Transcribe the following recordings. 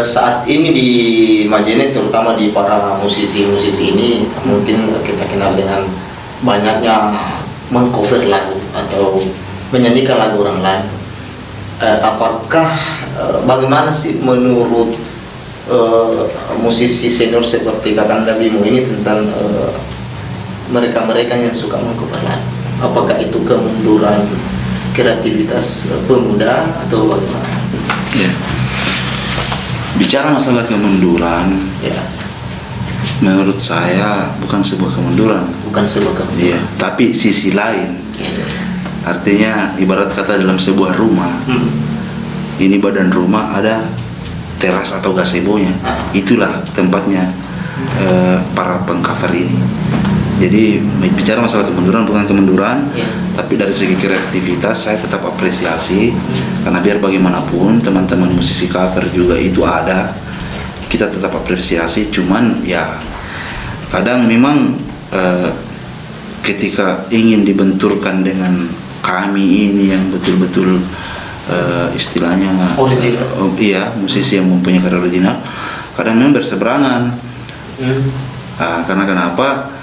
saat ini di Majene, terutama di para musisi-musisi ini, mungkin kita kenal dengan banyaknya mengcover lagu atau menyanyikan lagu orang lain. Apakah bagaimana sih menurut musisi senior seperti Kakanda Bimo ini tentang mereka-mereka yang suka mengcover lagu? Apakah itu kemunduran kreativitas pemuda atau bagaimana? Ya. Bicara masalah kemunduran, Ya, menurut saya bukan sebuah kemunduran. bukan sebuah kemunduran. Iya, tapi sisi lain. Ya. Artinya ibarat kata dalam sebuah rumah, ini badan rumah ada teras atau gazebo-nya. Itulah tempatnya para pengcover ini. Jadi bicara masalah kemunduran bukan kemunduran, Ya. tapi dari segi kreativitas saya tetap apresiasi, karena biar bagaimanapun teman-teman musisi cover juga itu ada, kita tetap apresiasi. Cuman ya kadang memang ketika ingin dibenturkan dengan kami ini yang betul-betul istilahnya Original. Iya, musisi yang mempunyai karya original, kadang memang berseberangan. Karena kenapa?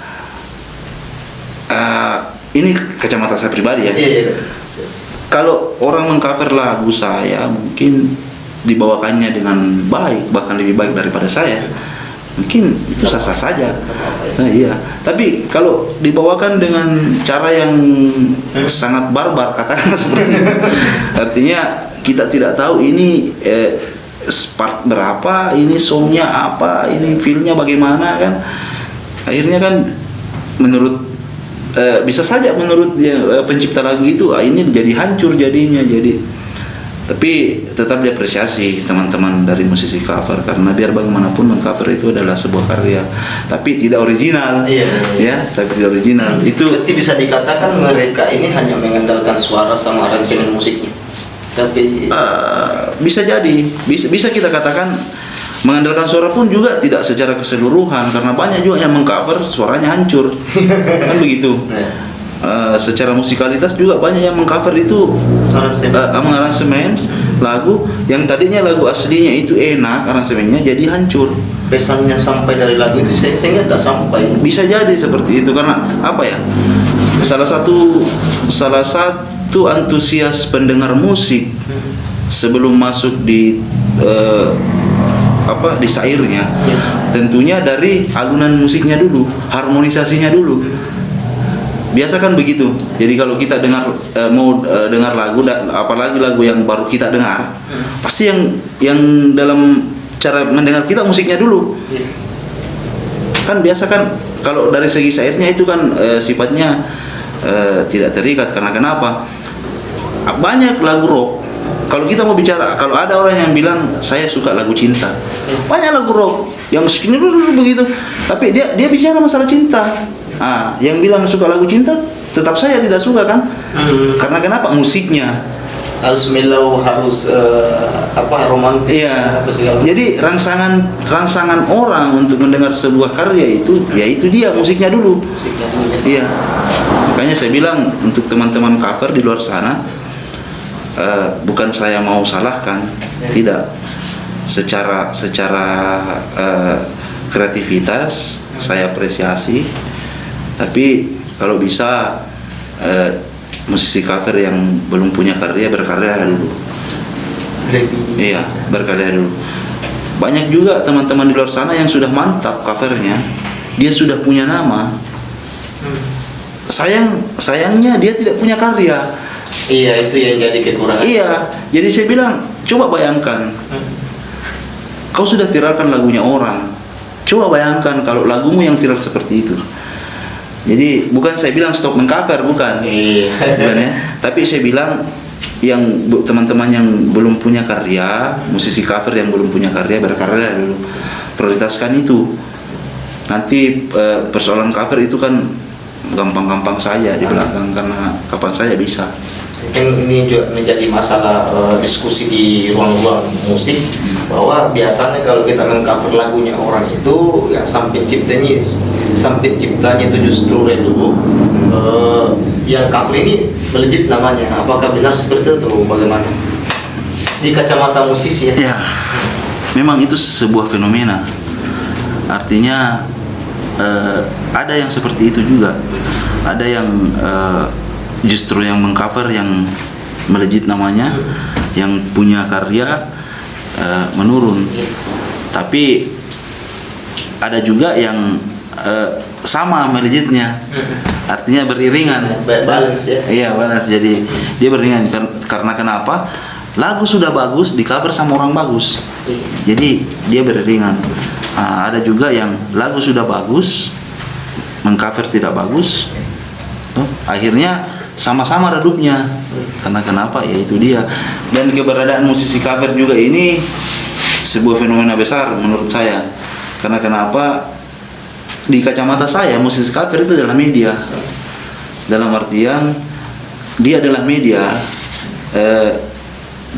Ini kacamata saya pribadi ya. Iya. Kalau orang mengcover lagu saya mungkin dibawakannya dengan baik, bahkan lebih baik daripada saya, mungkin itu sah-sah saja. Nah, iya. Tapi kalau dibawakan dengan cara yang sangat barbar, katakanlah seperti itu, artinya kita tidak tahu ini part berapa, ini songnya apa, ini feelnya bagaimana kan. Akhirnya kan menurut bisa saja menurut pencipta lagu itu ini jadi hancur jadinya. Tapi tetap diapresiasi teman-teman dari musisi cover, karena biar bagaimanapun mengcover itu adalah sebuah karya, tapi tidak original. Iya. Ya, tapi tidak original. Itu Berarti bisa dikatakan mereka ini hanya mengandalkan suara sama aransemen musiknya. Tapi bisa jadi, bisa kita katakan mengandalkan suara pun juga tidak secara keseluruhan, karena banyak juga yang mengcover suaranya hancur. Kan begitu. Secara musikalitas juga banyak yang mengcover itu mengaransemen lagu yang tadinya lagu aslinya itu enak, aransemennya jadi hancur. pesannya sampai dari lagu itu sehingga tidak sampai. Bisa jadi seperti itu, karena apa ya? Salah satu antusias pendengar musik sebelum masuk di di syairnya, tentunya dari alunan musiknya dulu, harmonisasinya dulu. Biasa kan begitu. Jadi kalau kita dengar mau dengar lagu, apalagi lagu yang baru kita dengar, pasti yang dalam cara mendengar kita musiknya dulu. Kan biasa kan kalau dari segi syairnya itu kan sifatnya tidak terikat. Karena kenapa? Banyak lagu rock. Kalau kita mau bicara, kalau ada orang yang bilang saya suka lagu cinta, banyak lagu rock yang segini dulu begitu, tapi dia bicara masalah cinta. Yang bilang suka lagu cinta, tetap saya tidak suka kan? Karena kenapa? Musiknya Harus mellow, harus romantis. Iya. Jadi rangsangan orang untuk mendengar sebuah karya itu, yaitu dia musiknya dulu. Musiknya. Iya. Makanya saya bilang untuk teman-teman cover di luar sana, bukan saya mau salahkan, tidak. Secara kreativitas saya apresiasi, tapi kalau bisa musisi cover yang belum punya karya berkarya dulu. Iya, berkarya dulu. Banyak juga teman-teman di luar sana yang sudah mantap covernya, dia sudah punya nama. Sayangnya dia tidak punya karya. Iya, itu yang jadi kekurangan. Iya, jadi saya bilang, coba bayangkan, kau sudah viralkan lagunya orang. Coba bayangkan kalau lagumu yang viral seperti itu. Jadi bukan saya bilang stop mengcover, bukan. Bukan ya. Tapi saya bilang yang teman-teman yang belum punya karya, musisi cover yang belum punya karya, berkarya dulu. Prioritaskan itu. Nanti persoalan cover itu kan gampang-gampang saja di belakang, karena kapan saya bisa. Ini juga menjadi masalah diskusi di ruang-ruang musik, bahwa biasanya kalau kita mengcover lagunya orang itu ya sampai ciptanya itu justru dulu yang cover ini melejit namanya. Apakah benar seperti itu atau bagaimana di kacamata musisi ya? Ya, memang itu sebuah fenomena. Artinya ada yang seperti itu juga. Ada yang justru yang mengcover yang melejit namanya, yang punya karya menurun. Tapi ada juga yang sama melejitnya, artinya beriringan. Balance ya. Iya, balance. Jadi dia beriringan karena kenapa? Lagu sudah bagus di cover sama orang bagus. Jadi dia beriringan. Ada juga yang lagu sudah bagus, mengcover tidak bagus. Akhirnya sama-sama redupnya. Karena kenapa? Ya itu dia. Dan keberadaan musisi cover juga ini sebuah fenomena besar menurut saya. Karena kenapa? Di kacamata saya musisi cover itu adalah media. Dalam artian dia adalah media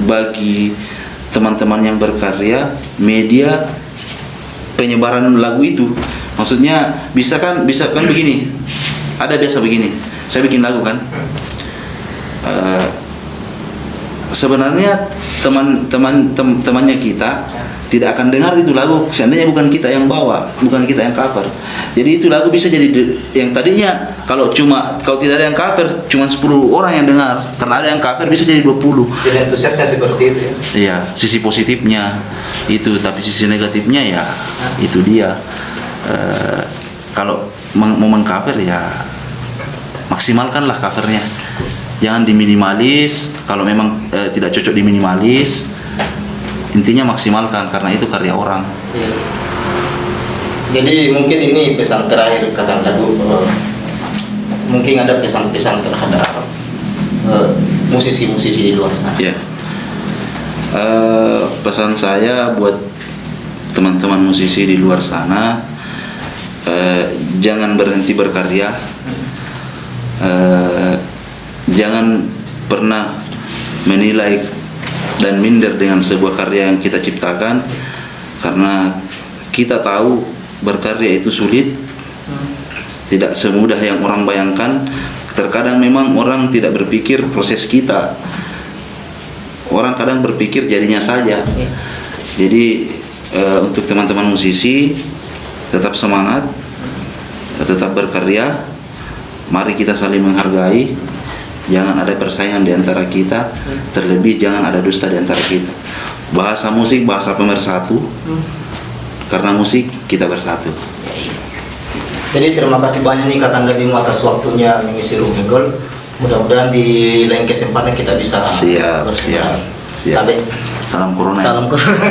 bagi teman-teman yang berkarya, media penyebaran lagu itu. Maksudnya bisa kan begini. Ada biasa begini. Saya bikin lagu kan. Sebenarnya temannya kita tidak akan dengar itu lagu seandainya bukan kita yang bawa, bukan kita yang cover. Jadi itu lagu bisa jadi yang tadinya kalau tidak ada yang cover cuma 10 orang yang dengar, karena ada yang cover bisa jadi 20. Jadi antusiasnya seperti itu ya. Iya, sisi positifnya itu, tapi sisi negatifnya ya itu dia. Kalau mau mengcover ya maksimalkanlah covernya. Jangan diminimalis. Kalau memang tidak cocok diminimalis, intinya maksimalkan karena itu karya orang. Iya. Jadi mungkin ini pesan terakhir Kakang Dagu. Mungkin ada pesan-pesan terhadap musisi-musisi di luar sana. Ya. Pesan saya buat teman-teman musisi di luar sana, jangan berhenti berkarya. Jangan pernah menilai dan minder dengan sebuah karya yang kita ciptakan, karena kita tahu berkarya itu sulit, tidak semudah yang orang bayangkan. Terkadang memang orang tidak berpikir proses kita, orang kadang berpikir jadinya saja. Jadi untuk teman-teman musisi, tetap semangat, tetap berkarya, mari kita saling menghargai. Jangan ada persaingan di antara kita, terlebih jangan ada dusta di antara kita. Bahasa musik, bahasa pemersatu. Karena musik kita bersatu. Jadi terima kasih banyak nih Kakang Dagu atas waktunya mengisi Room Gold. Mudah-mudahan di lain kesempatan kita bisa Siap. Sabe. Salam corona. Salam corona.